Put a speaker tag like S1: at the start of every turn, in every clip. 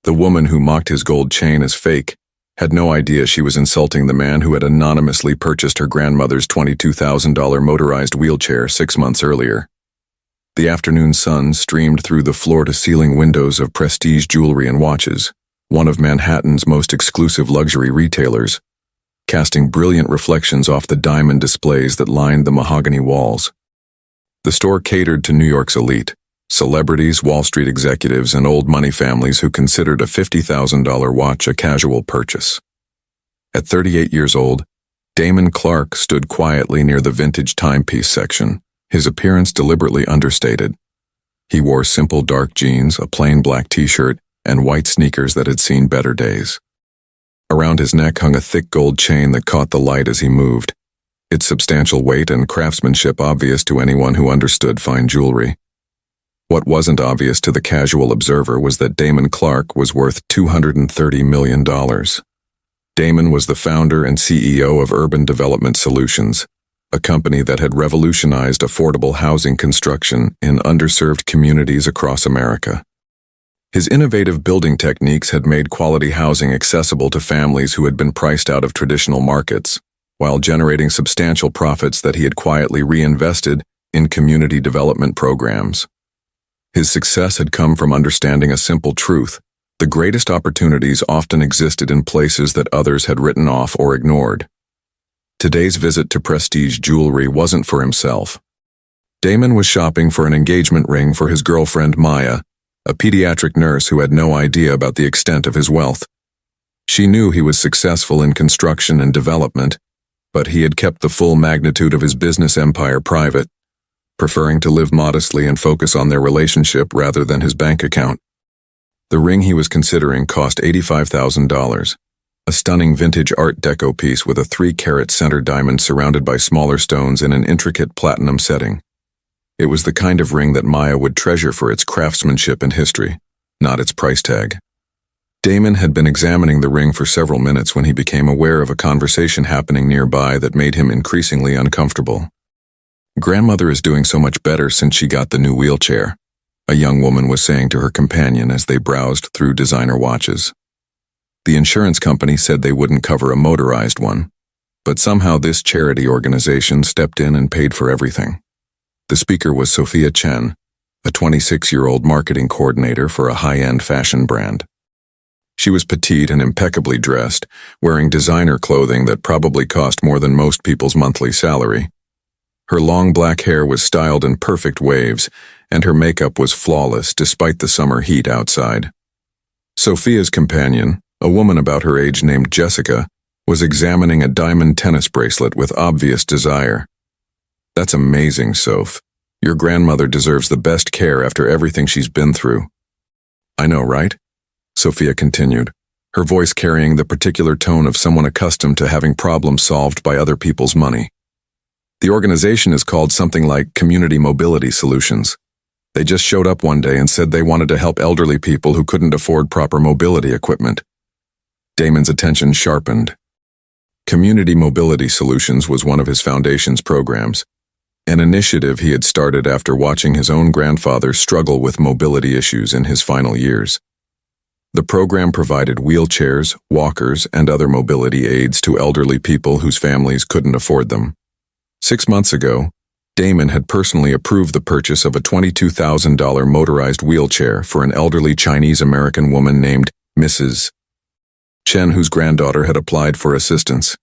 S1: The woman who mocked his gold chain as fake had no idea she was insulting the man who had anonymously purchased her grandmother's $22,000 motorized wheelchair 6 months earlier. The afternoon sun streamed through the floor-to-ceiling windows of Prestige Jewelry and Watches, one of Manhattan's most exclusive luxury retailers, casting brilliant reflections off the diamond displays that lined the mahogany walls. The store catered to New York's elite, celebrities, Wall Street executives, and old money families who considered a $50,000 watch a casual purchase. At 38 years old, Damon Clarke stood quietly near the vintage timepiece section, his appearance deliberately understated. He wore simple dark jeans, a plain black t-shirt, and white sneakers that had seen better days. Around his neck hung a thick gold chain that caught the light as he moved, its substantial weight and craftsmanship obvious to anyone who understood fine jewelry. What wasn't obvious to the casual observer was that Damon Clarke was worth $230 million. Damon was the founder and CEO of Urban Development Solutions, a company that had revolutionized affordable housing construction in underserved communities across America. His innovative building techniques had made quality housing accessible to families who had been priced out of traditional markets, while generating substantial profits that he had quietly reinvested in community development programs. His success had come from understanding a simple truth: the greatest opportunities often existed in places that others had written off or ignored. Today's visit to Prestige Jewelry wasn't for himself. Damon was shopping for an engagement ring for his girlfriend Maya, a pediatric nurse who had no idea about the extent of his wealth. She knew he was successful in construction and development, but he had kept the full magnitude of his business empire private, preferring to live modestly and focus on their relationship rather than his bank account. The ring he was considering cost $85,000, a stunning vintage Art Deco piece with a 3-carat center diamond surrounded by smaller stones in an intricate platinum setting. It was the kind of ring that Maya would treasure for its craftsmanship and history, not its price tag. Damon had been examining the ring for several minutes when he became aware of a conversation happening nearby that made him increasingly uncomfortable. "Grandmother is doing so much better since she got the new wheelchair," a young woman was saying to her companion as they browsed through designer watches. The insurance company said they wouldn't cover a motorized one, but somehow this charity organization stepped in and paid for everything. The speaker was Sophia Chen, a 26-year-old marketing coordinator for a high-end fashion brand. She was petite and impeccably dressed, wearing designer clothing that probably cost more than most people's monthly salary. Her long black hair was styled in perfect waves, and her makeup was flawless despite the summer heat outside. Sophia's companion, a woman about her age named Jessica, was examining a diamond tennis bracelet with obvious desire. "That's amazing, Soph. Your grandmother deserves the best care after everything she's been through." "I know, right?" Sophia continued, her voice carrying the particular tone of someone accustomed to having problems solved by other people's money. "The organization is called something like Community Mobility Solutions. They just showed up one day and said they wanted to help elderly people who couldn't afford proper mobility equipment." Damon's attention sharpened. Community Mobility Solutions was one of his foundation's programs, an initiative he had started after watching his own grandfather struggle with mobility issues in his final years. The program provided wheelchairs, walkers, and other mobility aids to elderly people whose families couldn't afford them. 6 months ago, Damon had personally approved the purchase of a $22,000 motorized wheelchair for an elderly Chinese-American woman named Mrs. Chen, whose granddaughter had applied for assistance.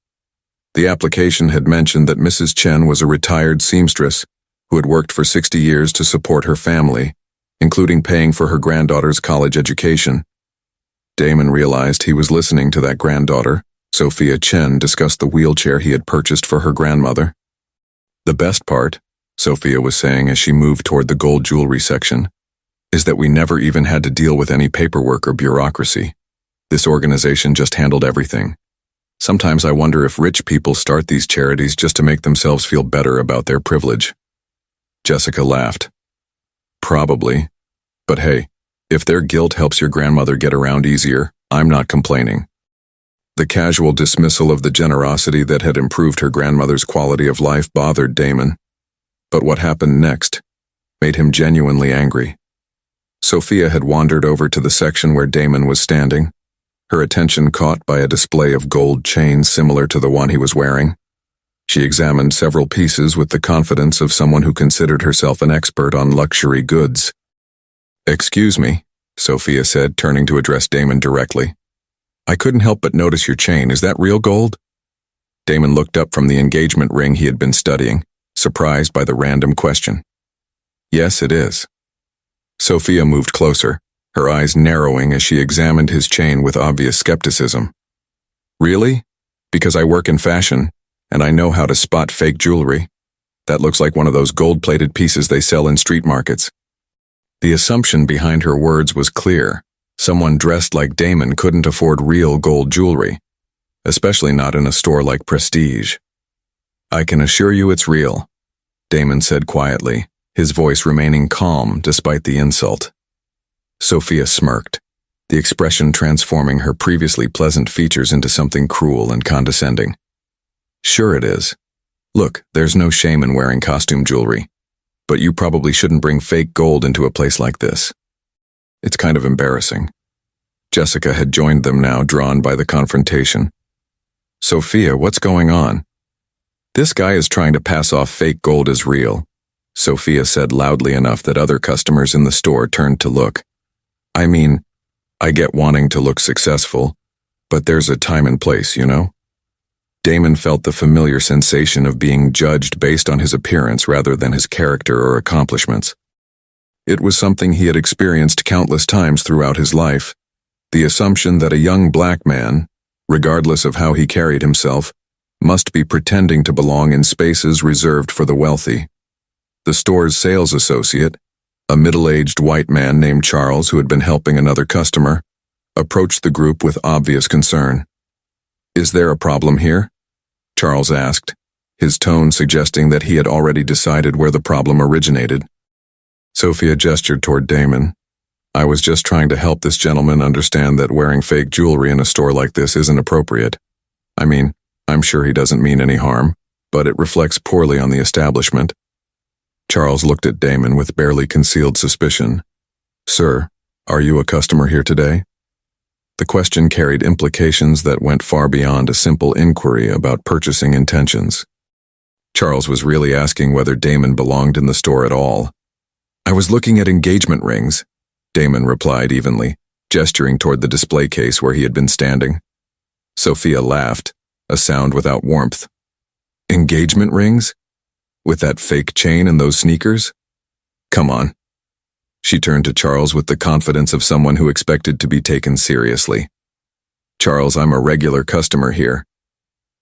S1: The application had mentioned that Mrs. Chen was a retired seamstress who had worked for 60 years to support her family, including paying for her granddaughter's college education. Damon realized he was listening to that granddaughter, Sophia Chen, discuss the wheelchair he had purchased for her grandmother. "The best part," Sophia was saying as she moved toward the gold jewelry section, "is that we never even had to deal with any paperwork or bureaucracy. This organization just handled everything. Sometimes I wonder if rich people start these charities just to make themselves feel better about their privilege." Jessica laughed. "Probably. But hey, if their guilt helps your grandmother get around easier, I'm not complaining." The casual dismissal of the generosity that had improved her grandmother's quality of life bothered Damon. But what happened next made him genuinely angry. Sophia had wandered over to the section where Damon was standing, her attention caught by a display of gold chains similar to the one he was wearing. She examined several pieces with the confidence of someone who considered herself an expert on luxury goods. "Excuse me," Sophia said, turning to address Damon directly. "I couldn't help but notice your chain. Is that real gold?" Damon looked up from the engagement ring he had been studying, surprised by the random question. "Yes, it is." Sophia moved closer, her eyes narrowing as she examined his chain with obvious skepticism. "Really? Because I work in fashion, and I know how to spot fake jewelry. That looks like one of those gold-plated pieces they sell in street markets." The assumption behind her words was clear. Someone dressed like Damon couldn't afford real gold jewelry, especially not in a store like Prestige. "I can assure you it's real," Damon said quietly, his voice remaining calm despite the insult. Sophia smirked, the expression transforming her previously pleasant features into something cruel and condescending. "Sure it is. Look, there's no shame in wearing costume jewelry, but you probably shouldn't bring fake gold into a place like this. It's kind of embarrassing." Jessica had joined them now, drawn by the confrontation. "Sophia, what's going on?" "This guy is trying to pass off fake gold as real," Sophia said loudly enough that other customers in the store turned to look. "I mean, I get wanting to look successful, but there's a time and place, you know?" Damon felt the familiar sensation of being judged based on his appearance rather than his character or accomplishments. It was something he had experienced countless times throughout his life, the assumption that a young black man, regardless of how he carried himself, must be pretending to belong in spaces reserved for the wealthy. The store's sales associate, a middle-aged white man named Charles who had been helping another customer, approached the group with obvious concern. "Is there a problem here?" Charles asked, his tone suggesting that he had already decided where the problem originated. Sophia gestured toward Damon. "I was just trying to help this gentleman understand that wearing fake jewelry in a store like this isn't appropriate. I mean, I'm sure he doesn't mean any harm, but it reflects poorly on the establishment." Charles looked at Damon with barely concealed suspicion. "Sir, are you a customer here today?" The question carried implications that went far beyond a simple inquiry about purchasing intentions. Charles was really asking whether Damon belonged in the store at all. "I was looking at engagement rings," Damon replied evenly, gesturing toward the display case where he had been standing. Sophia laughed, a sound without warmth. "Engagement rings? With that fake chain and those sneakers? Come on." She turned to Charles with the confidence of someone who expected to be taken seriously. "Charles, I'm a regular customer here.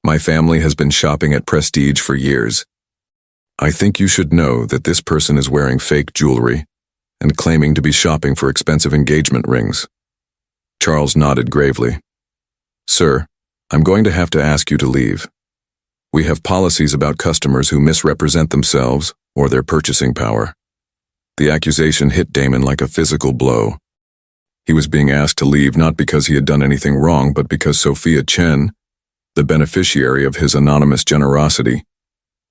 S1: My family has been shopping at Prestige for years. I think you should know that this person is wearing fake jewelry and claiming to be shopping for expensive engagement rings." Charles nodded gravely. "Sir, I'm going to have to ask you to leave. We have policies about customers who misrepresent themselves or their purchasing power." The accusation hit Damon like a physical blow. He was being asked to leave not because he had done anything wrong, but because Sophia Chen, the beneficiary of his anonymous generosity,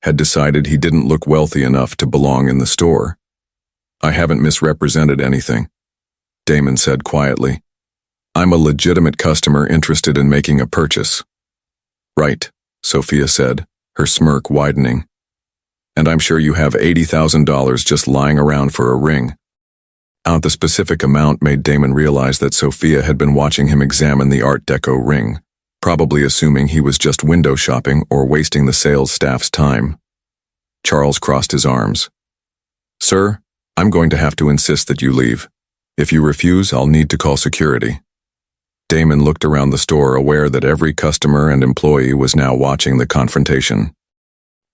S1: had decided he didn't look wealthy enough to belong in the store. "I haven't misrepresented anything," Damon said quietly. "I'm a legitimate customer interested in making a purchase." "Right," Sophia said, her smirk widening. "And I'm sure you have $80,000 just lying around for a ring." The specific amount made Damon realize that Sophia had been watching him examine the Art Deco ring, probably assuming he was just window shopping or wasting the sales staff's time. Charles crossed his arms. "Sir, I'm going to have to insist that you leave. If you refuse, I'll need to call security." Damon looked around the store, aware that every customer and employee was now watching the confrontation.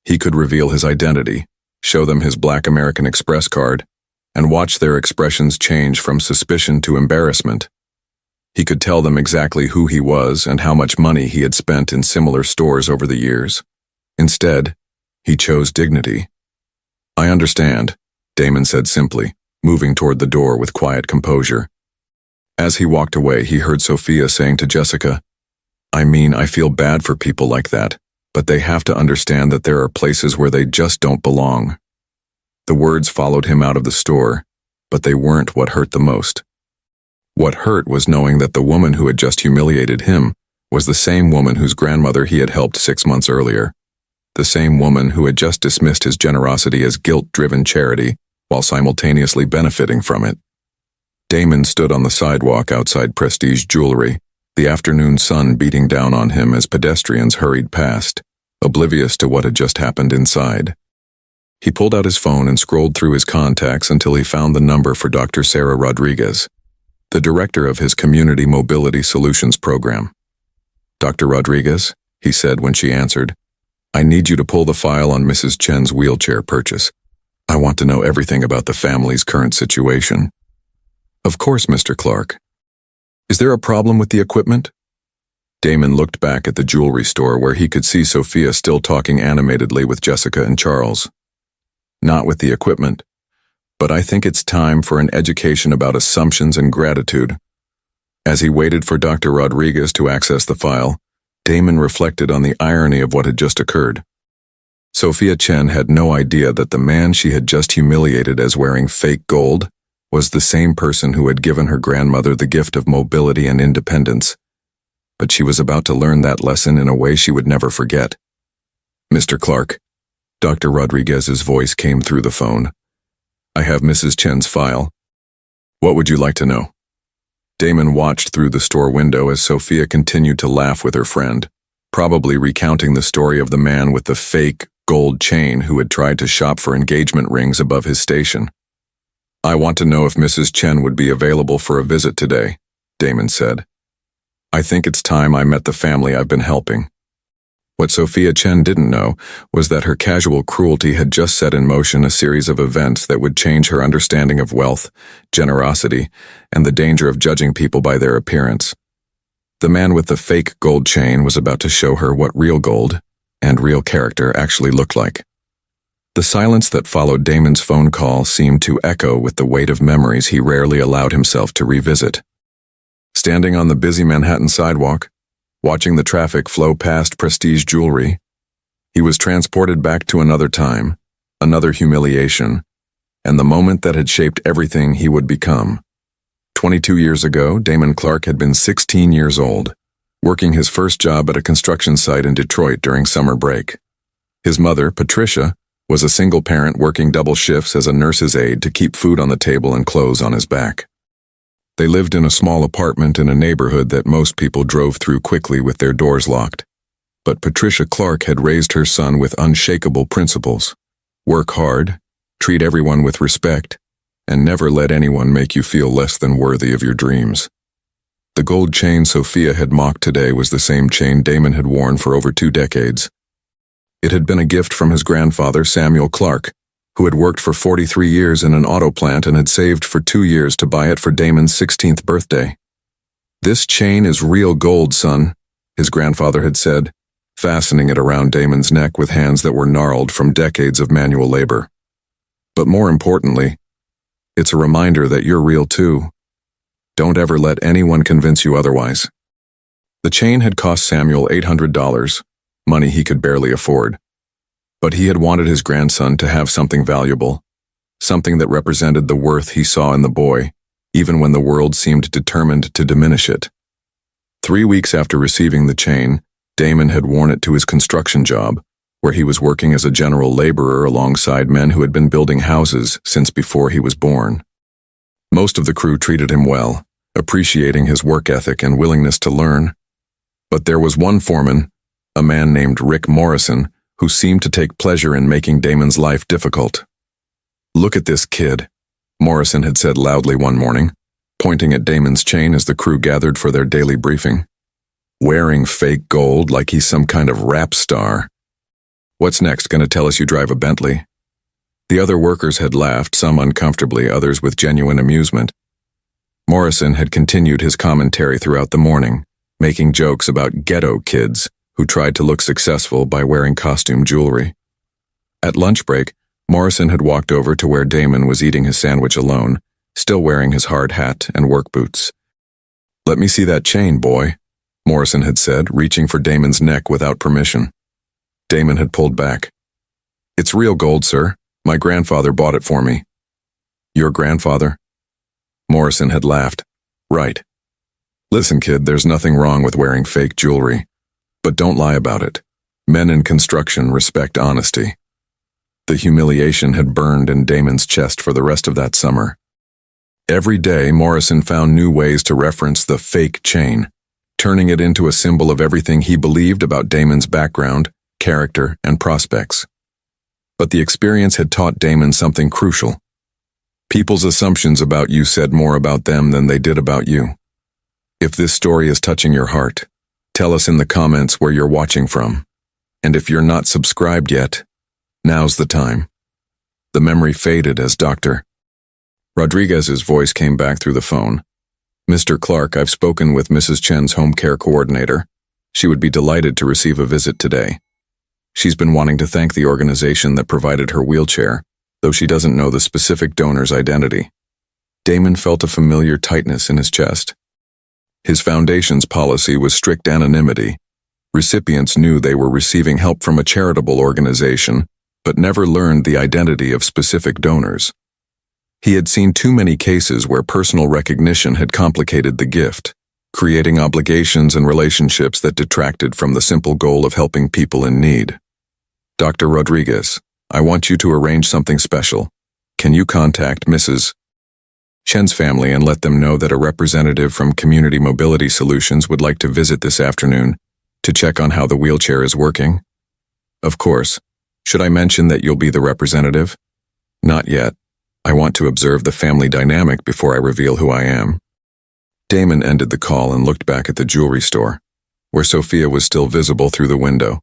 S1: He could reveal his identity, show them his Black American Express card, and watch their expressions change from suspicion to embarrassment. He could tell them exactly who he was and how much money he had spent in similar stores over the years. Instead, he chose dignity. "I understand," Damon said simply, moving toward the door with quiet composure. As he walked away, he heard Sophia saying to Jessica, "I mean, I feel bad for people like that, but they have to understand that there are places where they just don't belong." The words followed him out of the store, but they weren't what hurt the most. What hurt was knowing that the woman who had just humiliated him was the same woman whose grandmother he had helped 6 months earlier. The same woman who had just dismissed his generosity as guilt-driven charity while simultaneously benefiting from it. Damon stood on the sidewalk outside Prestige Jewelry, the afternoon sun beating down on him as pedestrians hurried past, oblivious to what had just happened inside. He pulled out his phone and scrolled through his contacts until he found the number for Dr. Sarah Rodriguez, the director of his Community Mobility Solutions program. "Dr. Rodriguez," he said when she answered, "I need you to pull the file on Mrs. Chen's wheelchair purchase. I want to know everything about the family's current situation." "Of course, Mr. Clarke. Is there a problem with the equipment?" Damon looked back at the jewelry store where he could see Sophia still talking animatedly with Jessica and Charles. "Not with the equipment, but I think it's time for an education about assumptions and gratitude." As he waited for Dr. Rodriguez to access the file, Damon reflected on the irony of what had just occurred. Sophia Chen had no idea that the man she had just humiliated as wearing fake gold was the same person who had given her grandmother the gift of mobility and independence. But she was about to learn that lesson in a way she would never forget. "Mr. Clarke," Dr. Rodriguez's voice came through the phone. "I have Mrs. Chen's file. What would you like to know?" Damon watched through the store window as Sophia continued to laugh with her friend, probably recounting the story of the man with the fake gold chain who had tried to shop for engagement rings above his station. "I want to know if Mrs. Chen would be available for a visit today," Damon said. "I think it's time I met the family I've been helping." What Sophia Chen didn't know was that her casual cruelty had just set in motion a series of events that would change her understanding of wealth, generosity, and the danger of judging people by their appearance. The man with the fake gold chain was about to show her what real gold and real character actually looked like. The silence that followed Damon's phone call seemed to echo with the weight of memories he rarely allowed himself to revisit. Standing on the busy Manhattan sidewalk, watching the traffic flow past Prestige Jewelry, he was transported back to another time, another humiliation, and the moment that had shaped everything he would become. 22 years ago, Damon Clarke had been 16 years old, working his first job at a construction site in Detroit during summer break. His mother, Patricia, was a single parent working double shifts as a nurse's aide to keep food on the table and clothes on his back. They lived in a small apartment in a neighborhood that most people drove through quickly with their doors locked. But Patricia Clarke had raised her son with unshakable principles. Work hard, treat everyone with respect, and never let anyone make you feel less than worthy of your dreams. The gold chain Sophia had mocked today was the same chain Damon had worn for over 2 decades. It had been a gift from his grandfather, Samuel Clarke, who had worked for 43 years in an auto plant and had saved for 2 years to buy it for Damon's 16th birthday. "This chain is real gold, son," his grandfather had said, fastening it around Damon's neck with hands that were gnarled from decades of manual labor. "But more importantly, it's a reminder that you're real too. Don't ever let anyone convince you otherwise." The chain had cost Samuel $800, money he could barely afford. But he had wanted his grandson to have something valuable, something that represented the worth he saw in the boy, even when the world seemed determined to diminish it. 3 weeks after receiving the chain, Damon had worn it to his construction job, where he was working as a general laborer alongside men who had been building houses since before he was born. Most of the crew treated him well, appreciating his work ethic and willingness to learn. But there was one foreman, a man named Rick Morrison, who seemed to take pleasure in making Damon's life difficult. "Look at this kid," Morrison had said loudly one morning, pointing at Damon's chain as the crew gathered for their daily briefing. "Wearing fake gold like he's some kind of rap star. What's next, gonna tell us you drive a Bentley?" The other workers had laughed, some uncomfortably, others with genuine amusement. Morrison had continued his commentary throughout the morning, making jokes about ghetto kids who tried to look successful by wearing costume jewelry. At lunch break, Morrison had walked over to where Damon was eating his sandwich alone, still wearing his hard hat and work boots. "Let me see that chain, boy," Morrison had said, reaching for Damon's neck without permission. Damon had pulled back. "It's real gold, sir. My grandfather bought it for me." "Your grandfather?" Morrison had laughed. Right. Listen, kid, there's nothing wrong with wearing fake jewelry. But don't lie about it. Men in construction respect honesty. The humiliation had burned in Damon's chest for the rest of that summer. Every day, Morrison found new ways to reference the fake chain, turning it into a symbol of everything he believed about Damon's background, character, and prospects. But the experience had taught Damon something crucial. People's assumptions about you said more about them than they did about you. If this story is touching your heart, tell us in the comments where you're watching from. And if you're not subscribed yet, now's the time. The memory faded as Dr. Rodriguez's voice came back through the phone. Mr. Clarke, I've spoken with Mrs. Chen's home care coordinator. She would be delighted to receive a visit today. She's been wanting to thank the organization that provided her wheelchair, though she doesn't know the specific donor's identity. Damon felt a familiar tightness in his chest. His foundation's policy was strict anonymity. Recipients knew they were receiving help from a charitable organization, but never learned the identity of specific donors. He had seen too many cases where personal recognition had complicated the gift, creating obligations and relationships that detracted from the simple goal of helping people in need. Dr. Rodriguez, I want you to arrange something special. Can you contact Mrs. Chen's family and let them know that a representative from Community Mobility Solutions would like to visit this afternoon to check on how the wheelchair is working? Of course. Should I mention that you'll be the representative? Not yet. I want to observe the family dynamic before I reveal who I am. Damon ended the call and looked back at the jewelry store, where Sophia was still visible through the window,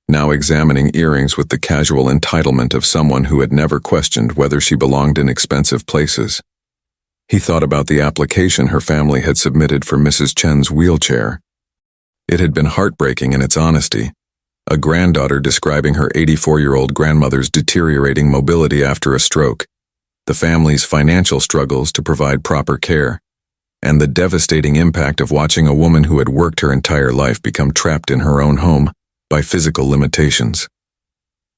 S1: now examining earrings with the casual entitlement of someone who had never questioned whether she belonged in expensive places. He thought about the application her family had submitted for Mrs. Chen's wheelchair. It had been heartbreaking in its honesty, a granddaughter describing her 84-year-old grandmother's deteriorating mobility after a stroke, the family's financial struggles to provide proper care, and the devastating impact of watching a woman who had worked her entire life become trapped in her own home by physical limitations.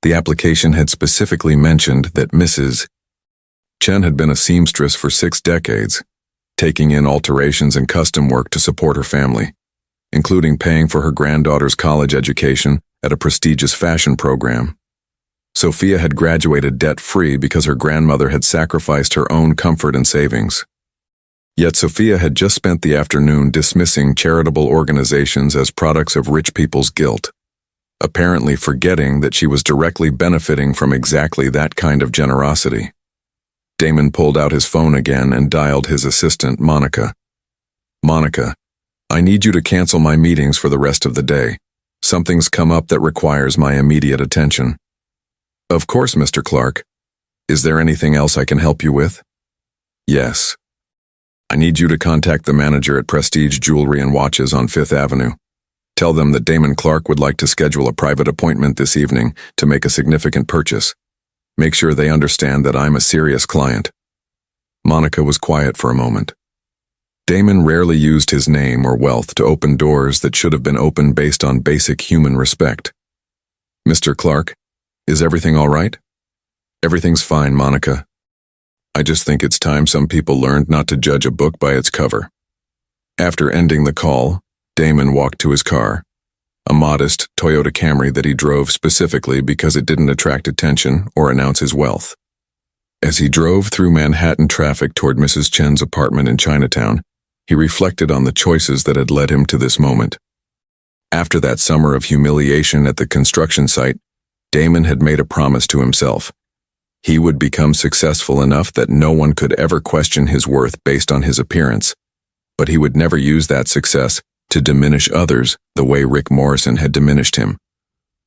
S1: The application had specifically mentioned that Mrs. Chen had been a seamstress for 6 decades, taking in alterations and custom work to support her family, including paying for her granddaughter's college education at a prestigious fashion program. Sophia had graduated debt-free because her grandmother had sacrificed her own comfort and savings. Yet Sophia had just spent the afternoon dismissing charitable organizations as products of rich people's guilt, apparently forgetting that she was directly benefiting from exactly that kind of generosity. Damon pulled out his phone again and dialed his assistant, Monica. Monica, I need you to cancel my meetings for the rest of the day. Something's come up that requires my immediate attention. Of course, Mr. Clarke. Is there anything else I can help you with? Yes. I need you to contact the manager at Prestige Jewelry and Watches on 5th Avenue. Tell them that Damon Clarke would like to schedule a private appointment this evening to make a significant purchase. Make sure they understand that I'm a serious client. Monica was quiet for a moment. Damon rarely used his name or wealth to open doors that should have been opened based on basic human respect. Mr. Clarke, is everything all right? Everything's fine, Monica. I just think it's time some people learned not to judge a book by its cover. After ending the call, Damon walked to his car, a modest Toyota Camry that he drove specifically because it didn't attract attention or announce his wealth. As he drove through Manhattan traffic toward Mrs. Chen's apartment in Chinatown, he reflected on the choices that had led him to this moment. After that summer of humiliation at the construction site, Damon had made a promise to himself. He would become successful enough that no one could ever question his worth based on his appearance, but he would never use that success to diminish others the way Rick Morrison had diminished him.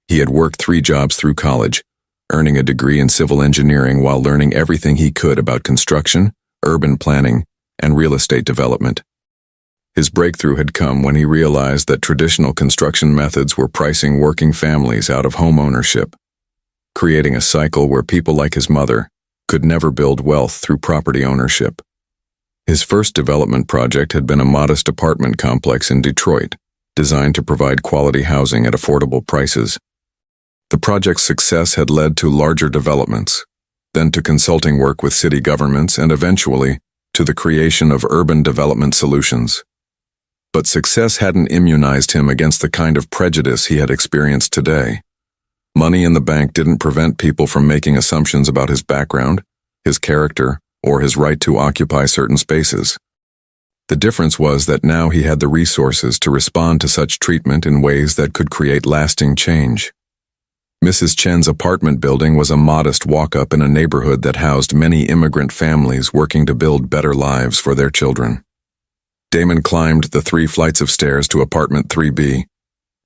S1: He had worked 3 jobs through college, earning a degree in civil engineering while learning everything he could about construction, urban planning, and real estate development. His breakthrough had come when he realized that traditional construction methods were pricing working families out of home ownership, creating a cycle where people like his mother could never build wealth through property ownership. His first development project had been a modest apartment complex in Detroit, designed to provide quality housing at affordable prices. The project's success had led to larger developments, then to consulting work with city governments, and eventually to the creation of urban development solutions. But success hadn't immunized him against the kind of prejudice he had experienced today. Money in the bank didn't prevent people from making assumptions about his background, his character, or his right to occupy certain spaces. The difference was that now he had the resources to respond to such treatment in ways that could create lasting change. Mrs. Chen's apartment building was a modest walk-up in a neighborhood that housed many immigrant families working to build better lives for their children. Damon climbed the 3 flights of stairs to apartment 3B,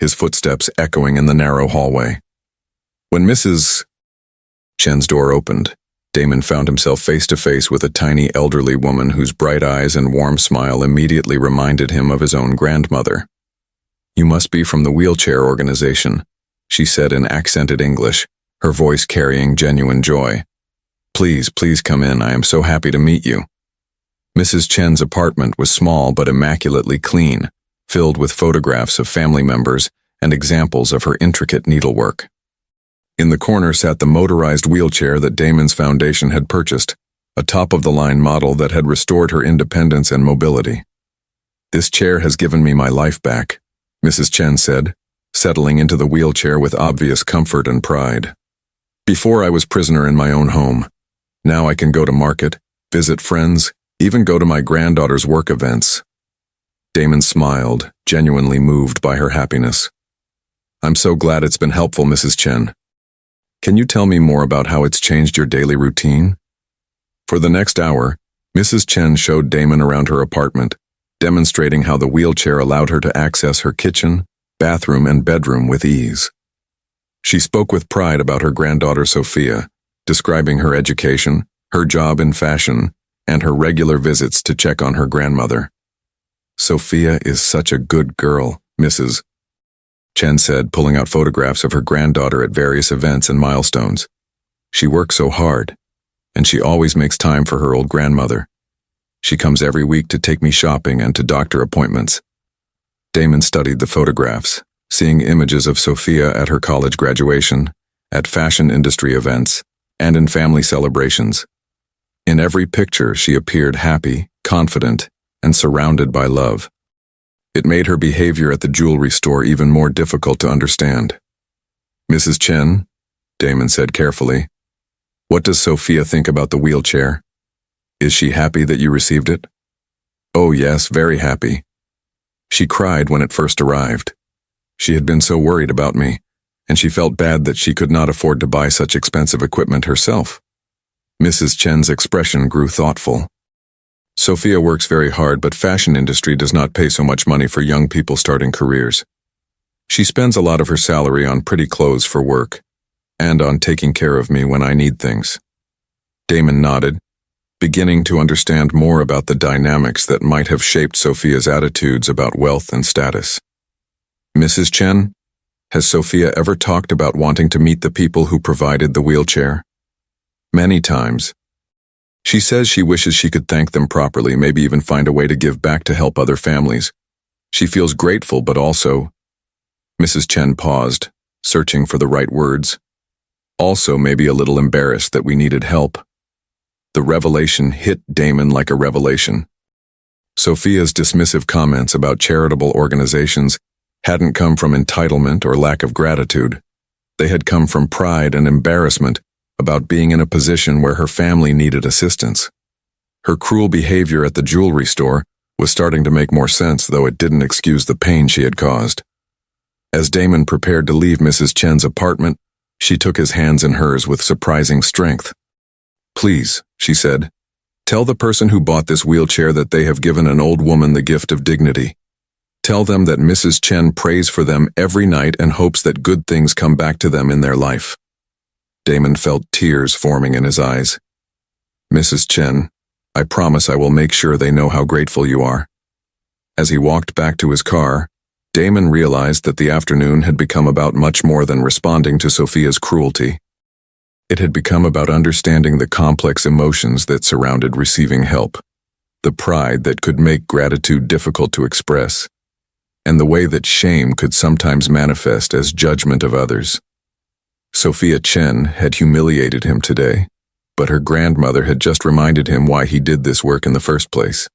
S1: his footsteps echoing in the narrow hallway. When Mrs. Chen's door opened, Damon found himself face to face with a tiny elderly woman whose bright eyes and warm smile immediately reminded him of his own grandmother. "You must be from the wheelchair organization," she said in accented English, her voice carrying genuine joy. Please come in. I am so happy to meet you." Mrs. Chen's apartment was small but immaculately clean, filled with photographs of family members and examples of her intricate needlework. In the corner sat the motorized wheelchair that Damon's foundation had purchased, a top-of-the-line model that had restored her independence and mobility. "This chair has given me my life back," Mrs. Chen said, settling into the wheelchair with obvious comfort and pride. "Before I was prisoner in my own home. Now I can go to market, visit friends, even go to my granddaughter's work events." Damon smiled, genuinely moved by her happiness. "I'm so glad it's been helpful, Mrs. Chen. Can you tell me more about how it's changed your daily routine?" For the next hour, Mrs. Chen showed Damon around her apartment, demonstrating how the wheelchair allowed her to access her kitchen, bathroom, and bedroom with ease. She spoke with pride about her granddaughter Sophia, describing her education, her job in fashion, and her regular visits to check on her grandmother. "Sophia is such a good girl," Mrs. Chen said, pulling out photographs of her granddaughter at various events and milestones. "She works so hard, and she always makes time for her old grandmother. She comes every week to take me shopping and to doctor appointments." Damon studied the photographs, seeing images of Sophia at her college graduation, at fashion industry events, and in family celebrations. In every picture, she appeared happy, confident, and surrounded by love. It made her behavior at the jewelry store even more difficult to understand. "Mrs. Chen," Damon said carefully, "what does Sophia think about the wheelchair? Is she happy that you received it?" "Oh yes, very happy. She cried when it first arrived. She had been so worried about me, and she felt bad that she could not afford to buy such expensive equipment herself." Mrs. Chen's expression grew thoughtful. "Sophia works very hard, but fashion industry does not pay so much money for young people starting careers. She spends a lot of her salary on pretty clothes for work, and on taking care of me when I need things." Damon nodded, beginning to understand more about the dynamics that might have shaped Sophia's attitudes about wealth and status. "Mrs. Chen, has Sophia ever talked about wanting to meet the people who provided the wheelchair?" "Many times. She says she wishes she could thank them properly, maybe even find a way to give back to help other families. She feels grateful, but also—" Mrs. Chen paused, searching for the right words. "Also maybe a little embarrassed that we needed help." The revelation hit Damon like a revelation. Sophia's dismissive comments about charitable organizations hadn't come from entitlement or lack of gratitude. They had come from pride and embarrassment about being in a position where her family needed assistance. Her cruel behavior at the jewelry store was starting to make more sense, though it didn't excuse the pain she had caused. As Damon prepared to leave Mrs. Chen's apartment, she took his hands in hers with surprising strength. "Please," she said, "tell the person who bought this wheelchair that they have given an old woman the gift of dignity. Tell them that Mrs. Chen prays for them every night and hopes that good things come back to them in their life." Damon felt tears forming in his eyes. "Mrs. Chen, I promise I will make sure they know how grateful you are." As he walked back to his car, Damon realized that the afternoon had become about much more than responding to Sophia's cruelty. It had become about understanding the complex emotions that surrounded receiving help, the pride that could make gratitude difficult to express, and the way that shame could sometimes manifest as judgment of others. Sophia Chen had humiliated him today, but her grandmother had just reminded him why he did this work in the first place.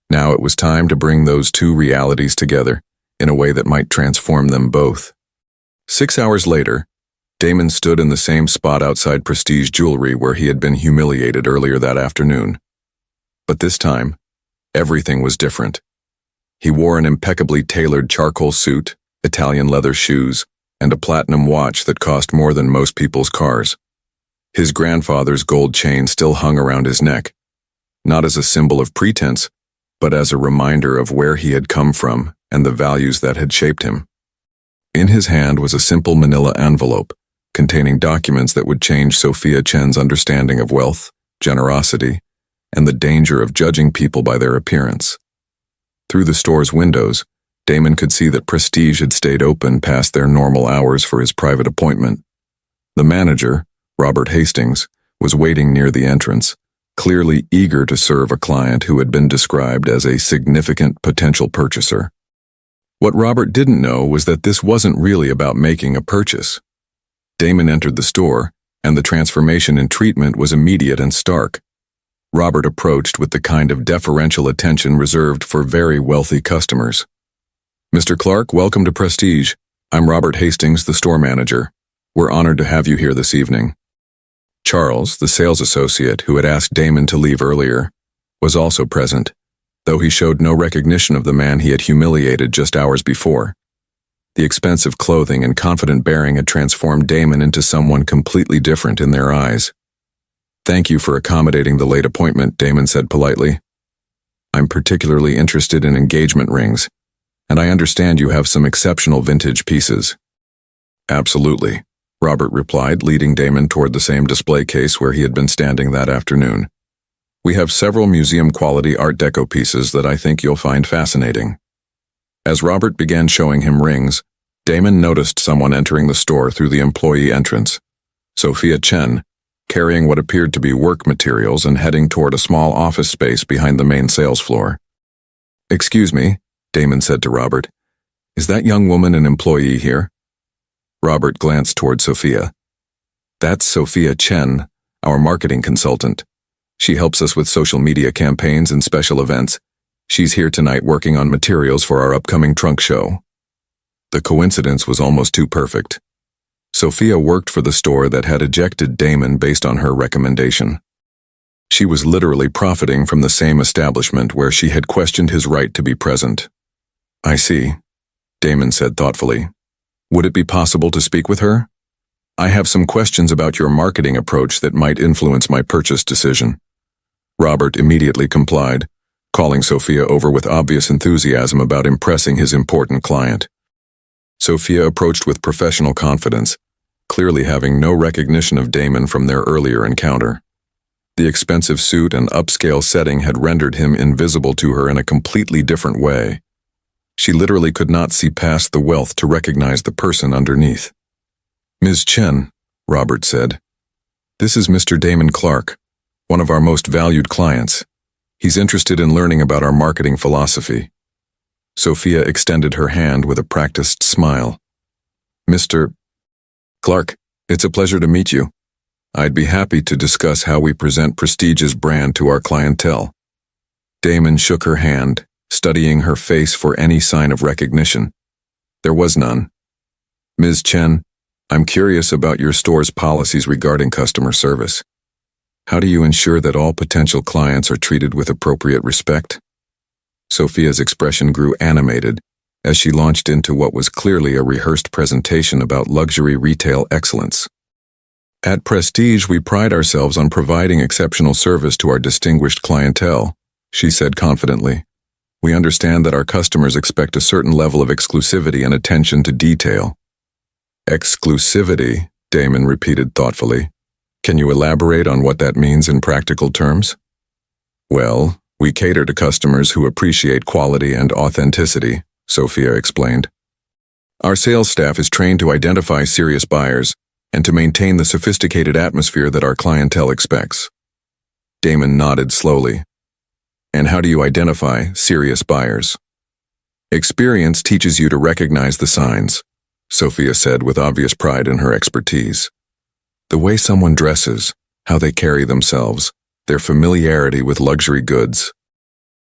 S1: Now it was time to bring those two realities together in a way that might transform them both. 6 hours later, Damon stood in the same spot outside Prestige Jewelry where he had been humiliated earlier that afternoon. But this time, everything was different. He wore an impeccably tailored charcoal suit, Italian leather shoes, and a platinum watch that cost more than most people's cars. His grandfather's gold chain still hung around his neck, not as a symbol of pretense, but as a reminder of where he had come from and the values that had shaped him. In his hand was a simple manila envelope containing documents that would change Sophia Chen's understanding of wealth, generosity, and the danger of judging people by their appearance. Through the store's windows, Damon could see that Prestige had stayed open past their normal hours for his private appointment. The manager, Robert Hastings, was waiting near the entrance, clearly eager to serve a client who had been described as a significant potential purchaser. What Robert didn't know was that this wasn't really about making a purchase. Damon entered the store, and the transformation in treatment was immediate and stark. Robert approached with the kind of deferential attention reserved for very wealthy customers. "Mr. Clarke, welcome to Prestige. I'm Robert Hastings, the store manager. We're honored to have you here this evening." Charles, the sales associate who had asked Damon to leave earlier, was also present, though he showed no recognition of the man he had humiliated just hours before. The expensive clothing and confident bearing had transformed Damon into someone completely different in their eyes. "Thank you for accommodating the late appointment," Damon said politely. "I'm particularly interested in engagement rings, and I understand you have some exceptional vintage pieces." "Absolutely," Robert replied, leading Damon toward the same display case where he had been standing that afternoon. "We have several museum-quality Art Deco pieces that I think you'll find fascinating." As Robert began showing him rings, Damon noticed someone entering the store through the employee entrance. Sophia Chen, carrying what appeared to be work materials and heading toward a small office space behind the main sales floor. "Excuse me," Damon said to Robert. "Is that young woman an employee here?" Robert glanced toward Sophia. "That's Sophia Chen, our marketing consultant. She helps us with social media campaigns and special events. She's here tonight working on materials for our upcoming trunk show." The coincidence was almost too perfect. Sophia worked for the store that had ejected Damon based on her recommendation. She was literally profiting from the same establishment where she had questioned his right to be present. "I see," Damon said thoughtfully. "Would it be possible to speak with her? I have some questions about your marketing approach that might influence my purchase decision." Robert immediately complied, calling Sophia over with obvious enthusiasm about impressing his important client. Sophia approached with professional confidence, clearly having no recognition of Damon from their earlier encounter. The expensive suit and upscale setting had rendered him invisible to her in a completely different way. She literally could not see past the wealth to recognize the person underneath. "Ms. Chen," Robert said, "this is Mr. Damon Clarke, one of our most valued clients. He's interested in learning about our marketing philosophy." Sophia extended her hand with a practiced smile. "Mr. Clarke, it's a pleasure to meet you. I'd be happy to discuss how we present Prestige's brand to our clientele." Damon shook her hand, studying her face for any sign of recognition. There was none. "Ms. Chen, I'm curious about your store's policies regarding customer service. How do you ensure that all potential clients are treated with appropriate respect?" Sophia's expression grew animated as she launched into what was clearly a rehearsed presentation about luxury retail excellence. "At Prestige, we pride ourselves on providing exceptional service to our distinguished clientele," she said confidently. "We understand that our customers expect a certain level of exclusivity and attention to detail." "Exclusivity," Damon repeated thoughtfully. "Can you elaborate on what that means in practical terms?" "Well, we cater to customers who appreciate quality and authenticity," Sophia explained. "Our sales staff is trained to identify serious buyers and to maintain the sophisticated atmosphere that our clientele expects." Damon nodded slowly. "And how do you identify serious buyers?" "Experience teaches you to recognize the signs," Sophia said with obvious pride in her expertise. "The way someone dresses, how they carry themselves, their familiarity with luxury goods.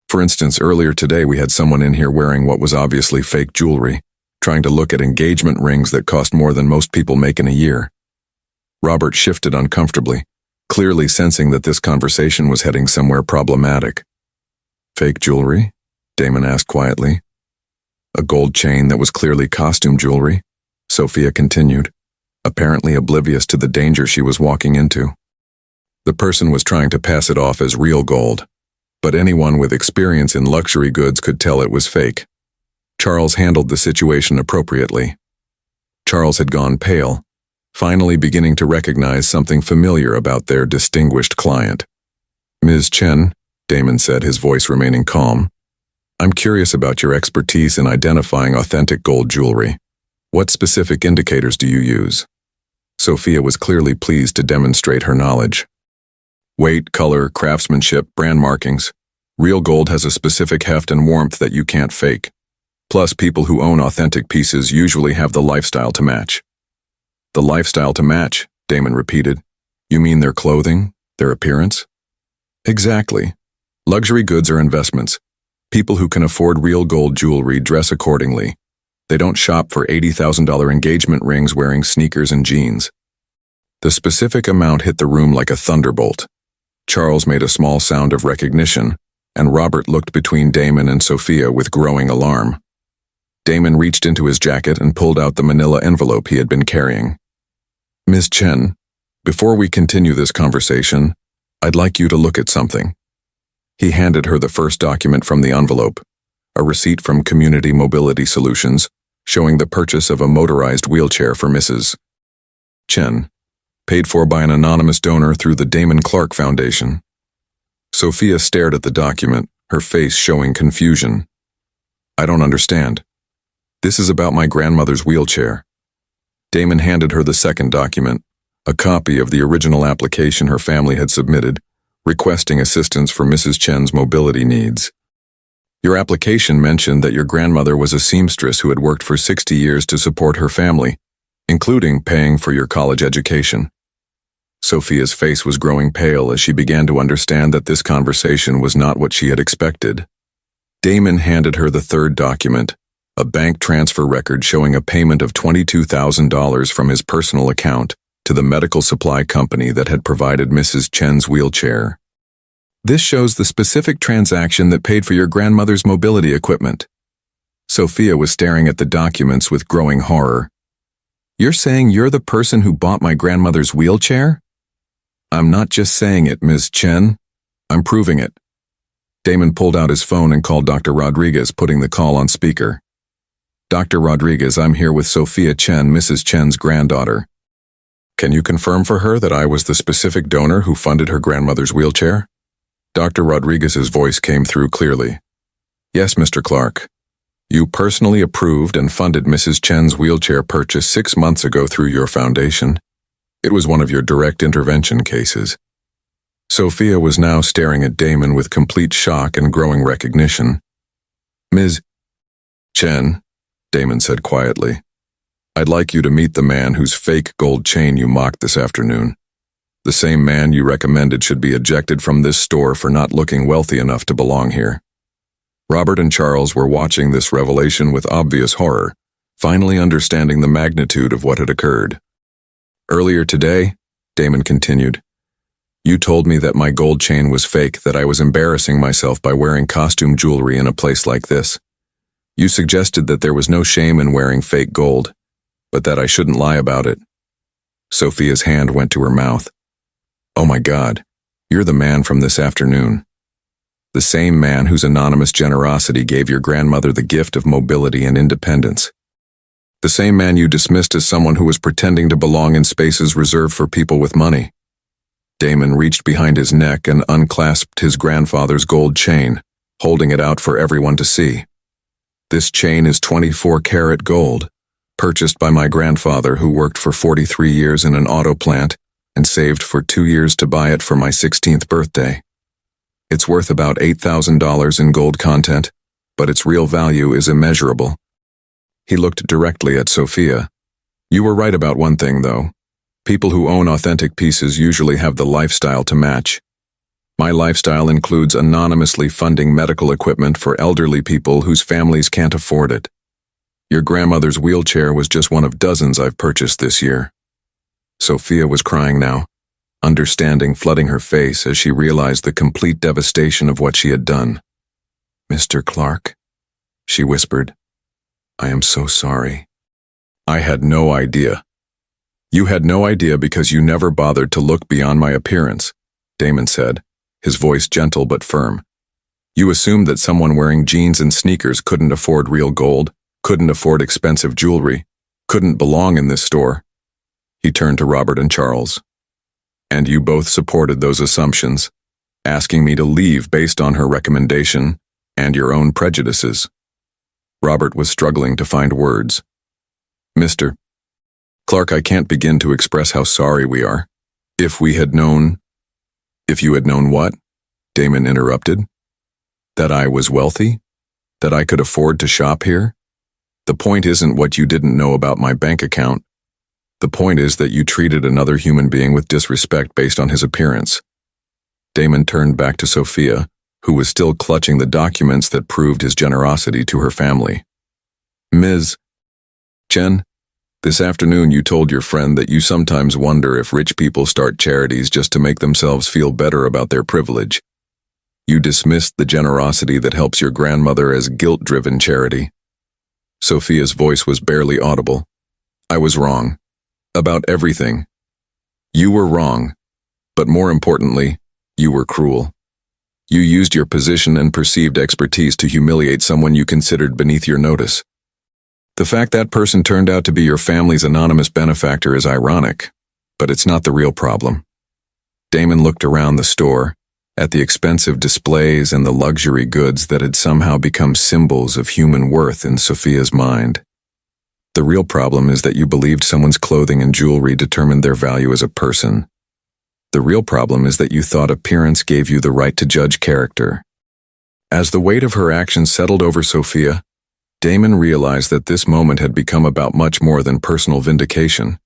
S1: For instance, earlier today we had someone in here wearing what was obviously fake jewelry, trying to look at engagement rings that cost more than most people make in a year. Robert shifted uncomfortably, clearly sensing that this conversation was heading somewhere problematic. Fake jewelry? Damon asked quietly. A gold chain that was clearly costume jewelry, Sophia continued, apparently oblivious to the danger she was walking into. The person was trying to pass it off as real gold, but anyone with experience in luxury goods could tell it was fake. Charles handled the situation appropriately. Charles had gone pale, finally beginning to recognize something familiar about their distinguished client. "Ms. Chen," Damon said, his voice remaining calm, "I'm curious about your expertise in identifying authentic gold jewelry. What specific indicators do you use?" Sophia was clearly pleased to demonstrate her knowledge. "Weight, color, craftsmanship, brand markings. Real gold has a specific heft and warmth that you can't fake. Plus, people who own authentic pieces usually have the lifestyle to match." "The lifestyle to match," Damon repeated. "You mean their clothing, their appearance?" "Exactly. Luxury goods are investments. People who can afford real gold jewelry dress accordingly. They don't shop for $80,000 engagement rings wearing sneakers and jeans." The specific amount hit the room like a thunderbolt. Charles made a small sound of recognition, and Robert looked between Damon and Sophia with growing alarm. Damon reached into his jacket and pulled out the manila envelope he had been carrying. "Ms. Chen, before we continue this conversation, I'd like you to look at something." He handed her the first document from the envelope, a receipt from Community Mobility Solutions, showing the purchase of a motorized wheelchair for Mrs. Chen, paid for by an anonymous donor through the Damon Clarke Foundation. Sophia stared at the document, her face showing confusion. "I don't understand. This is about my grandmother's wheelchair." Damon handed her the second document, a copy of the original application her family had submitted, requesting assistance for Mrs. Chen's mobility needs. "Your application mentioned that your grandmother was a seamstress who had worked for 60 years to support her family, including paying for your college education." Sophia's face was growing pale as she began to understand that this conversation was not what she had expected. Damon handed her the third document, a bank transfer record showing a payment of $22,000 from his personal account to the medical supply company that had provided Mrs. Chen's wheelchair. "This shows the specific transaction that paid for your grandmother's mobility equipment." Sophia was staring at the documents with growing horror. "You're saying you're the person who bought my grandmother's wheelchair?" "I'm not just saying it, Ms. Chen. I'm proving it." Damon pulled out his phone and called Dr. Rodriguez, putting the call on speaker. "Dr. Rodriguez, I'm here with Sophia Chen, Mrs. Chen's granddaughter. Can you confirm for her that I was the specific donor who funded her grandmother's wheelchair?" Dr. Rodriguez's voice came through clearly. "Yes, Mr. Clarke. You personally approved and funded Mrs. Chen's wheelchair purchase 6 months ago through your foundation. It was one of your direct intervention cases." Sophia was now staring at Damon with complete shock and growing recognition. "Ms. Chen," Damon said quietly, "I'd like you to meet the man whose fake gold chain you mocked this afternoon. The same man you recommended should be ejected from this store for not looking wealthy enough to belong here." Robert and Charles were watching this revelation with obvious horror, finally understanding the magnitude of what had occurred. "Earlier today," Damon continued, "you told me that my gold chain was fake, that I was embarrassing myself by wearing costume jewelry in a place like this. You suggested that there was no shame in wearing fake gold, but that I shouldn't lie about it." Sophia's hand went to her mouth. "Oh my God, you're the man from this afternoon. The same man whose anonymous generosity gave your grandmother the gift of mobility and independence. The same man you dismissed as someone who was pretending to belong in spaces reserved for people with money." Damon reached behind his neck and unclasped his grandfather's gold chain, holding it out for everyone to see. "This chain is 24-karat gold, purchased by my grandfather who worked for 43 years in an auto plant and saved for 2 years to buy it for my 16th birthday. It's worth about $8,000 in gold content, but its real value is immeasurable." He looked directly at Sophia. "You were right about one thing, though. People who own authentic pieces usually have the lifestyle to match. My lifestyle includes anonymously funding medical equipment for elderly people whose families can't afford it. Your grandmother's wheelchair was just one of dozens I've purchased this year. Sophia was crying now, understanding flooding her face as she realized the complete devastation of what she had done. "Mr. Clarke," she whispered, "I am so sorry." "I had no idea." "You had no idea because you never bothered to look beyond my appearance," Damon said, his voice gentle but firm. "You assumed that someone wearing jeans and sneakers couldn't afford real gold, couldn't afford expensive jewelry, couldn't belong in this store." He turned to Robert and Charles. "And you both supported those assumptions, asking me to leave based on her recommendation and your own prejudices." Robert was struggling to find words. "Mr. Clarke, I can't begin to express how sorry we are. If we had known—" "If you had known what?" Damon interrupted. "That I was wealthy? That I could afford to shop here? The point isn't what you didn't know about my bank account. The point is that you treated another human being with disrespect based on his appearance." Damon turned back to Sophia, who was still clutching the documents that proved his generosity to her family. "Ms. Chen, this afternoon you told your friend that you sometimes wonder if rich people start charities just to make themselves feel better about their privilege. You dismissed the generosity that helps your grandmother as guilt-driven charity." Sophia's voice was barely audible. "I was wrong. About everything. You were wrong. But more importantly, you were cruel. You used your position and perceived expertise to humiliate someone you considered beneath your notice. The fact that person turned out to be your family's anonymous benefactor is ironic, but it's not the real problem." Damon looked around the store, at the expensive displays and the luxury goods that had somehow become symbols of human worth in Sophia's mind. "The real problem is that you believed someone's clothing and jewelry determined their value as a person. The real problem is that you thought appearance gave you the right to judge character." As the weight of her actions settled over Sophia, Damon realized that this moment had become about much more than personal vindication.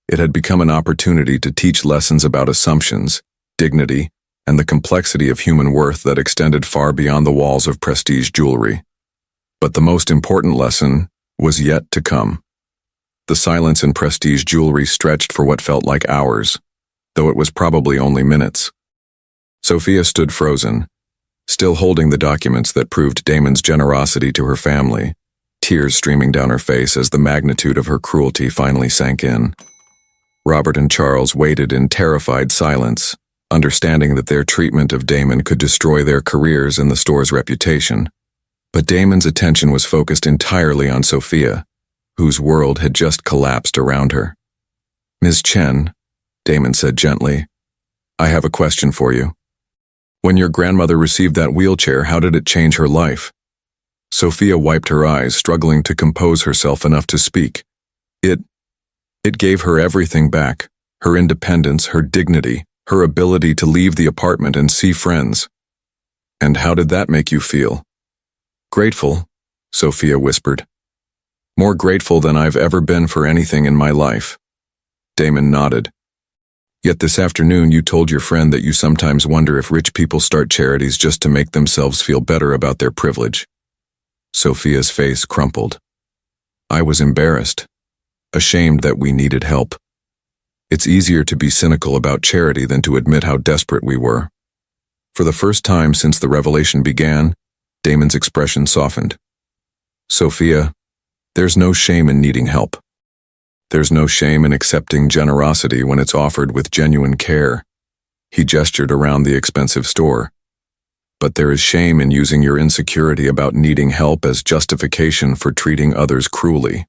S1: It had become an opportunity to teach lessons about assumptions, dignity, and the complexity of human worth that extended far beyond the walls of prestige jewelry. But the most important lesson was yet to come. The silence in prestige jewelry stretched for what felt like hours, though it was probably only minutes. Sophia stood frozen, still holding the documents that proved Damon's generosity to her family, tears streaming down her face as the magnitude of her cruelty finally sank in. Robert and Charles waited in terrified silence, understanding that their treatment of Damon could destroy their careers and the store's reputation. But Damon's attention was focused entirely on Sophia, whose world had just collapsed around her. "Ms. Chen," Damon said gently, "I have a question for you. When your grandmother received that wheelchair, how did it change her life?" Sophia wiped her eyes, struggling to compose herself enough to speak. It gave her everything back, her independence, her dignity, her ability to leave the apartment and see friends." "And how did that make you feel?" "Grateful," Sophia whispered. "More grateful than I've ever been for anything in my life." Damon nodded. "Yet this afternoon you told your friend that you sometimes wonder if rich people start charities just to make themselves feel better about their privilege." Sophia's face crumpled. "I was embarrassed, ashamed that we needed help. It's easier to be cynical about charity than to admit how desperate we were." For the first time since the revelation began, Damon's expression softened. "Sophia, there's no shame in needing help. There's no shame in accepting generosity when it's offered with genuine care." He gestured around the expensive store. "But there is shame in using your insecurity about needing help as justification for treating others cruelly."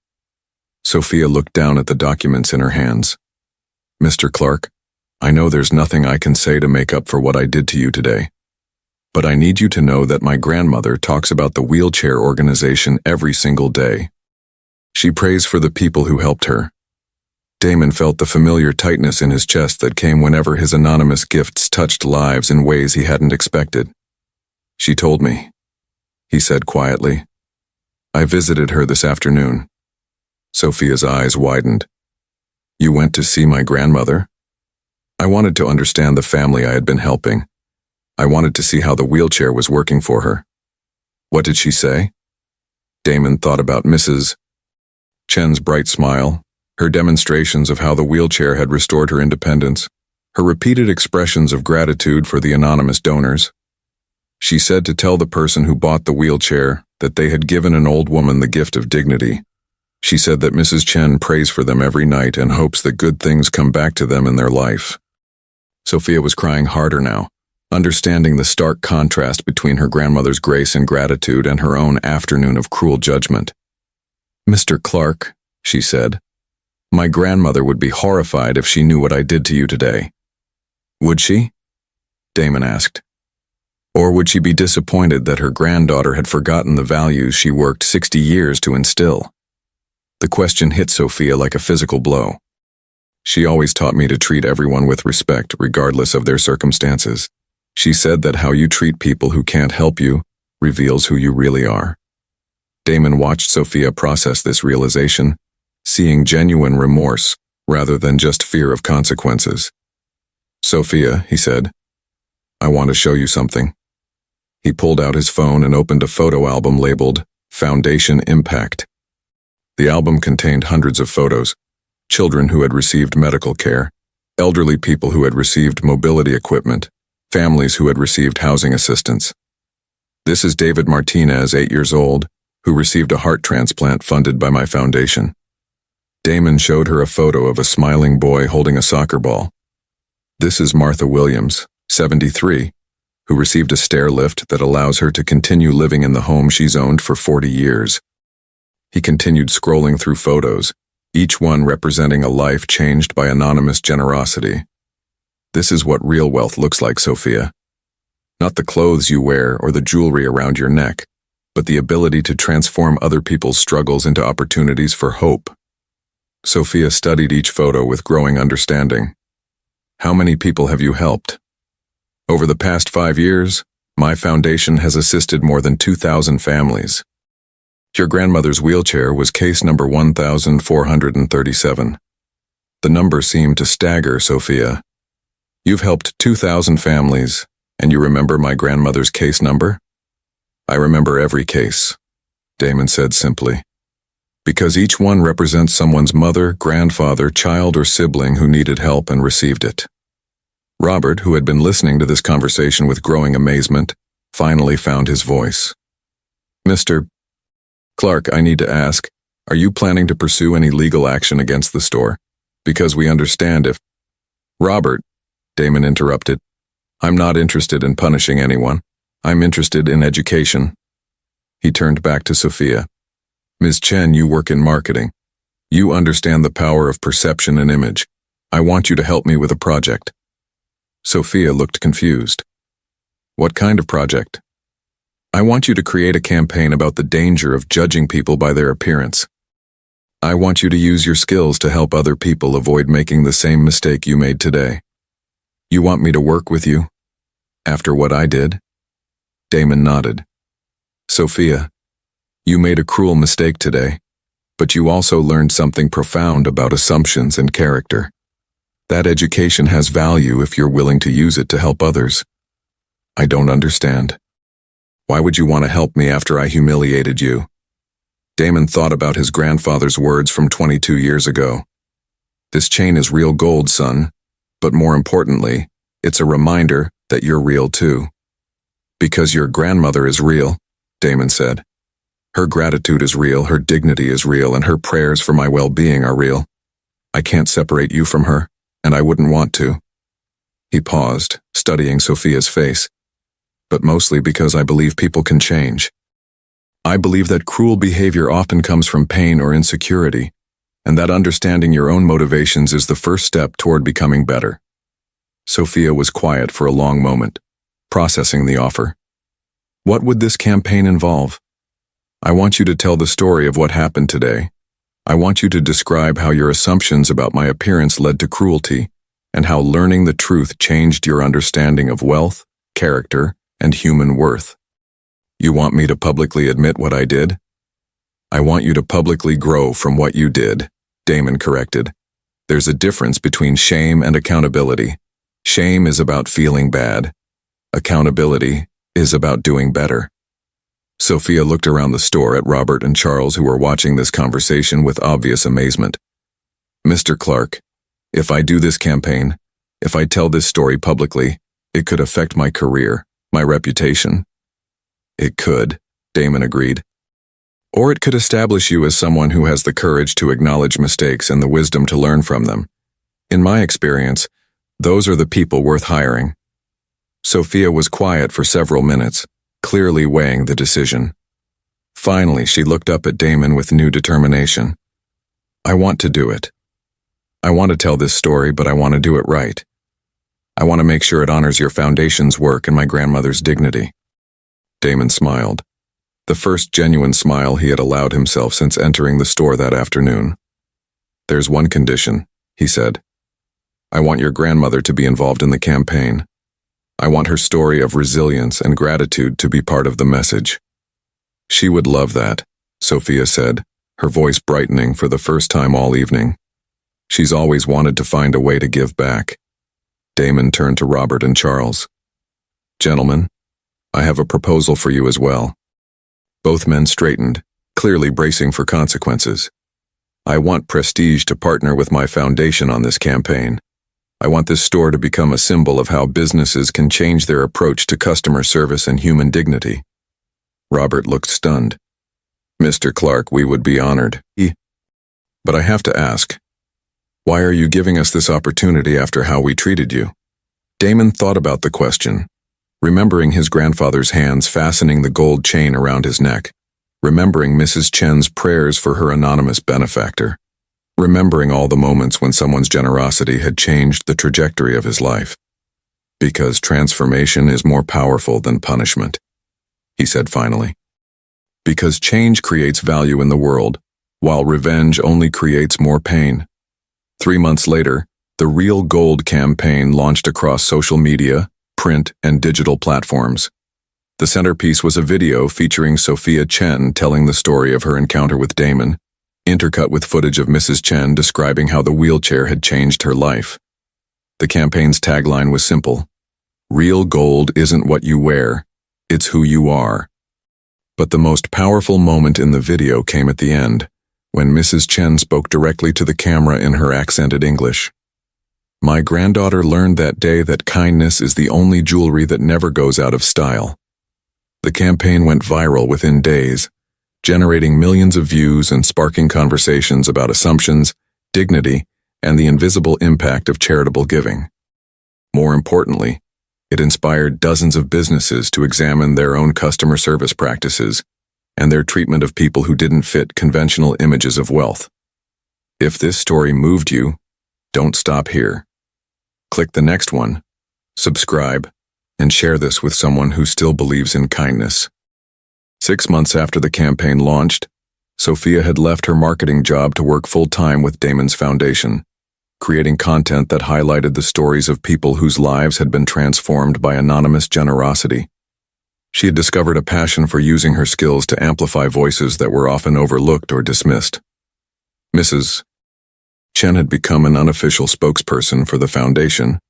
S1: Sophia looked down at the documents in her hands. "Mr. Clarke, I know there's nothing I can say to make up for what I did to you today. But I need you to know that my grandmother talks about the wheelchair organization every single day. She prays for the people who helped her." Damon felt the familiar tightness in his chest that came whenever his anonymous gifts touched lives in ways he hadn't expected. "She told me," he said quietly. "I visited her this afternoon." Sophia's eyes widened. You went to see my grandmother? I wanted to understand the family I had been helping. I wanted to see how the wheelchair was working for her. What did she say? Damon thought about Mrs. Chen's bright smile, her demonstrations of how the wheelchair had restored her independence, her repeated expressions of gratitude for the anonymous donors. She said to tell the person who bought the wheelchair that they had given an old woman the gift of dignity. She said that Mrs. Chen prays for them every night and hopes that good things come back to them in their life. Sophia was crying harder now, understanding the stark contrast between her grandmother's grace and gratitude and her own afternoon of cruel judgment. "Mr. Clarke," she said, "my grandmother would be horrified if she knew what I did to you today." "Would she?" Damon asked. "Or would she be disappointed that her granddaughter had forgotten the values she worked 60 years to instill?" The question hit Sophia like a physical blow. "She always taught me to treat everyone with respect, regardless of their circumstances. She said that how you treat people who can't help you reveals who you really are." Damon watched Sophia process this realization, seeing genuine remorse rather than just fear of consequences. "Sophia," he said, "I want to show you something." He pulled out his phone and opened a photo album labeled Foundation Impact. The album contained hundreds of photos, children who had received medical care, elderly people who had received mobility equipment, families who had received housing assistance. "This is David Martinez, 8 years old, who received a heart transplant funded by my foundation." Damon showed her a photo of a smiling boy holding a soccer ball. "This is Martha Williams, 73, who received a stair lift that allows her to continue living in the home she's owned for 40 years. He continued scrolling through photos, each one representing a life changed by anonymous generosity. "This is what real wealth looks like, Sophia. Not the clothes you wear or the jewelry around your neck, but the ability to transform other people's struggles into opportunities for hope." Sophia studied each photo with growing understanding. "How many people have you helped?" "Over the past 5 years, my foundation has assisted more than 2,000 families. Your grandmother's wheelchair was case number 1437. The number seemed to stagger Sophia. "You've helped 2,000 families, and you remember my grandmother's case number?" "I remember every case," Damon said simply. "Because each one represents someone's mother, grandfather, child, or sibling who needed help and received it." Robert, who had been listening to this conversation with growing amazement, finally found his voice. "Mr. Clarke, I need to ask, are you planning to pursue any legal action against the store? Because we understand if—" "Robert," Damon interrupted, "I'm not interested in punishing anyone. I'm interested in education." He turned back to Sophia. "Ms. Chen, you work in marketing. You understand the power of perception and image. I want you to help me with a project." Sophia looked confused. "What kind of project?" "I want you to create a campaign about the danger of judging people by their appearance. I want you to use your skills to help other people avoid making the same mistake you made today. You want me to work with you? After what I did?" Damon nodded. "Sophia, you made a cruel mistake today, but you also learned something profound about assumptions and character. That education has value if you're willing to use it to help others." "I don't understand. Why would you want to help me after I humiliated you?" Damon thought about his grandfather's words from 22 years ago. "This chain is real gold, son, but more importantly, it's a reminder that you're real too." "Because your grandmother is real," Damon said. "Her gratitude is real, her dignity is real, and her prayers for my well-being are real. I can't separate you from her, and I wouldn't want to." He paused, studying Sophia's face. "But mostly because I believe people can change. I believe that cruel behavior often comes from pain or insecurity, and that understanding your own motivations is the first step toward becoming better." Sophia was quiet for a long moment, processing the offer. "What would this campaign involve?" "I want you to tell the story of what happened today. I want you to describe how your assumptions about my appearance led to cruelty, and how learning the truth changed your understanding of wealth, character, and human worth." "You want me to publicly admit what I did?" "I want you to publicly grow from what you did," Damon corrected. There's a difference between shame and accountability. Shame is about feeling bad. Accountability is about doing better. Sophia looked around the store at Robert and Charles, who were watching this conversation with obvious amazement. "Mr. Clarke, if I do this campaign, if I tell this story publicly, it could affect my career, my reputation." "It could," Damon agreed. "Or it could establish you as someone who has the courage to acknowledge mistakes and the wisdom to learn from them. In my experience, those are the people worth hiring." Sophia was quiet for several minutes, clearly weighing the decision. Finally, she looked up at Damon with new determination. "I want to do it. I want to tell this story, but I want to do it right. I want to make sure it honors your foundation's work and my grandmother's dignity." Damon smiled, the first genuine smile he had allowed himself since entering the store that afternoon. "There's one condition," he said. "I want your grandmother to be involved in the campaign. I want her story of resilience and gratitude to be part of the message." "She would love that," Sophia said, her voice brightening for the first time all evening. "She's always wanted to find a way to give back." Damon turned to Robert and Charles. "Gentlemen, I have a proposal for you as well." Both men straightened, clearly bracing for consequences. "I want prestige to partner with my foundation on this campaign. I want this store to become a symbol of how businesses can change their approach to customer service and human dignity." Robert looked stunned. "Mr. Clarke, we would be honored. But I have to ask, why are you giving us this opportunity after how we treated you?" Damon thought about the question, remembering his grandfather's hands fastening the gold chain around his neck, remembering Mrs. Chen's prayers for her anonymous benefactor, remembering all the moments when someone's generosity had changed the trajectory of his life. "Because transformation is more powerful than punishment," he said finally. "Because change creates value in the world, while revenge only creates more pain." 3 months later, the Real Gold campaign launched across social media, print, and digital platforms. The centerpiece was a video featuring Sophia Chen telling the story of her encounter with Damon, intercut with footage of Mrs. Chen describing how the wheelchair had changed her life. The campaign's tagline was simple: "Real gold isn't what you wear, it's who you are." But the most powerful moment in the video came at the end, when Mrs. Chen spoke directly to the camera in her accented English. "My granddaughter learned that day that kindness is the only jewelry that never goes out of style." The campaign went viral within days, generating millions of views and sparking conversations about assumptions, dignity, and the invisible impact of charitable giving. More importantly, it inspired dozens of businesses to examine their own customer service practices and their treatment of people who didn't fit conventional images of wealth. If this story moved you, don't stop here. Click the next one, subscribe, and share this with someone who still believes in kindness. 6 months after the campaign launched, Sophia had left her marketing job to work full-time with Damon's foundation, creating content that highlighted the stories of people whose lives had been transformed by anonymous generosity. She had discovered a passion for using her skills to amplify voices that were often overlooked or dismissed. Mrs. Chen had become an unofficial spokesperson for the foundation,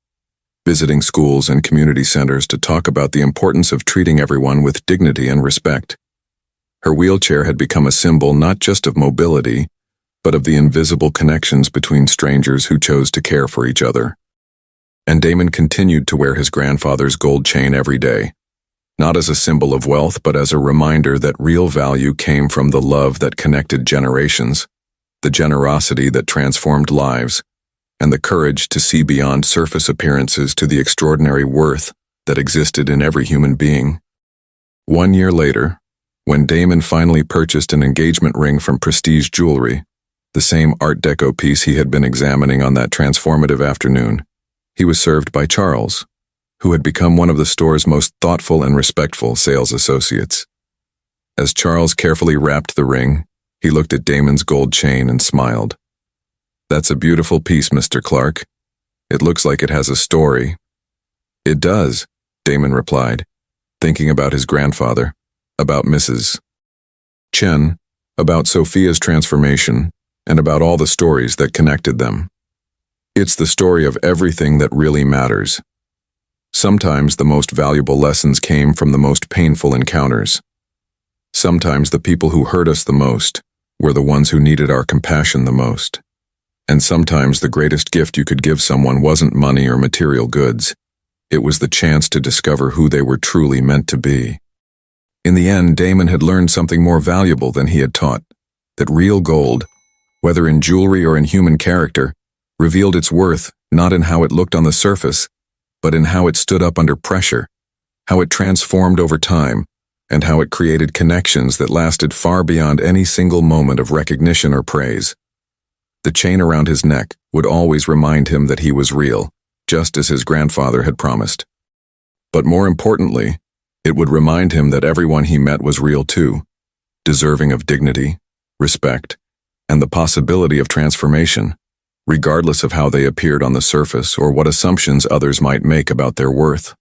S1: visiting schools and community centers to talk about the importance of treating everyone with dignity and respect. Her wheelchair had become a symbol not just of mobility, but of the invisible connections between strangers who chose to care for each other. And Damon continued to wear his grandfather's gold chain every day, not as a symbol of wealth, but as a reminder that real value came from the love that connected generations, the generosity that transformed lives, and the courage to see beyond surface appearances to the extraordinary worth that existed in every human being. 1 year later, when Damon finally purchased an engagement ring from Prestige Jewelry, the same Art Deco piece he had been examining on that transformative afternoon, he was served by Charles, who had become one of the store's most thoughtful and respectful sales associates. As Charles carefully wrapped the ring, he looked at Damon's gold chain and smiled. "That's a beautiful piece, Mr. Clarke. It looks like it has a story." "It does," Damon replied, thinking about his grandfather, about Mrs. Chen, about Sophia's transformation, and about all the stories that connected them. It's the story of everything that really matters. Sometimes the most valuable lessons came from the most painful encounters. Sometimes the people who hurt us the most were the ones who needed our compassion the most. And sometimes the greatest gift you could give someone wasn't money or material goods. It was the chance to discover who they were truly meant to be. In the end, Damon had learned something more valuable than he had taught, that real gold, whether in jewelry or in human character, revealed its worth not in how it looked on the surface, but in how it stood up under pressure, how it transformed over time, and how it created connections that lasted far beyond any single moment of recognition or praise. The chain around his neck would always remind him that he was real, just as his grandfather had promised. But more importantly, it would remind him that everyone he met was real too, deserving of dignity, respect, and the possibility of transformation, regardless of how they appeared on the surface or what assumptions others might make about their worth.